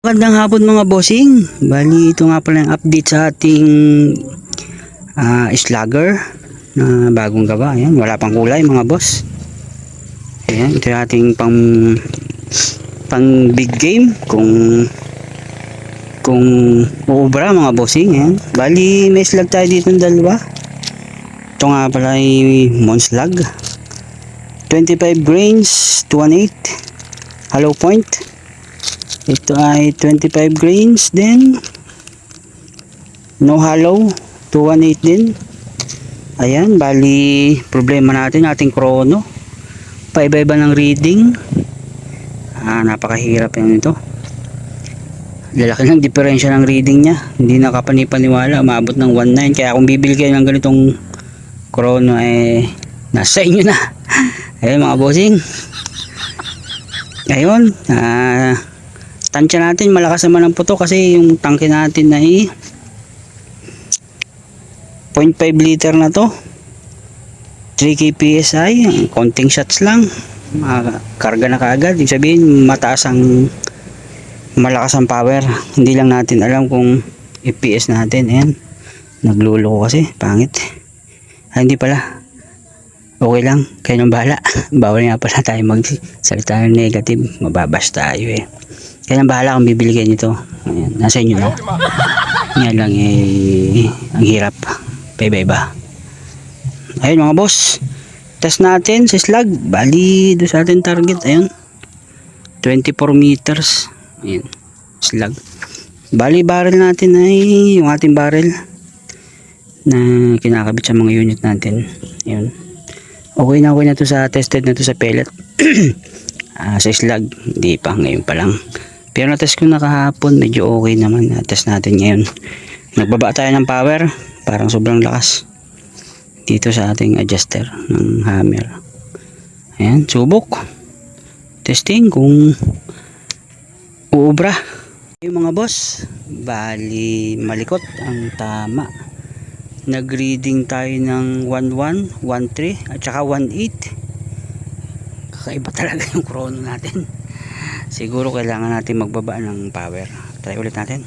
Magandang hapon mga bossing. Bali ito nga pala yung update sa ating slugger na bagong gawa. Ayan, wala pang kulay mga boss. Ayan, ito yung ating pang big game kung uubra mga bossing. Ayan. Bali may slug tayo dito ng dalawa. Ito nga pala ay Monslug 25 grains 218 hollow point. Ito ay 25 grains din. No hollow. 218 din. Ayan. Bali, problema natin ating chrono. Paiba-iba ng reading. Napakahirap yan ito. Lalaki ng diferensya ng reading niya. Hindi nakapanipaniwala. Umabot ng 1.9. Kaya kung bibili kayo ng ganitong chrono, nasa inyo na. Ayun mga bossing. Ayun. Tansya natin, malakas naman ang puto kasi yung tangke natin ay 0.5 liter na to, 3 kpsi, konting shots lang, karga na kaagad. Ibig sabihin malakas ang power. Hindi lang natin alam kung FPS natin. Ayan, nagluloko kasi, pangit. Hindi pala, okay lang, kayo nang bahala. Bawal nga pala tayo magsalita ng negative, mababash tayo Kaya nang bahala kung bibili kayo nito. Ayan, nasa inyo na. Ngayon lang ang hirap. Paiba-iba. Ayun mga boss. Test natin sa slug. Bali doon sa ating target. Ayun. 24 meters. Ayun. Slug. Bali barrel natin ay yung ating barrel na kinakabit sa mga unit natin. Ayun. Okay na to sa tested na to sa pellet. Sa slug. Hindi pa. Ngayon pa lang. Pero na-test ko na kahapon, medyo okay naman. Na-test natin ngayon. Nagbaba tayo ng power, parang sobrang lakas. Dito sa ating adjuster ng hammer. Ayan, subok. Testing kung uubra. Yung mga boss, bali malikot ang tama. Nag-reading tayo ng 11, 13 at saka 18. Kakaiba talaga yung chrono natin. Siguro kailangan natin magbaba ng power. Try ulit natin.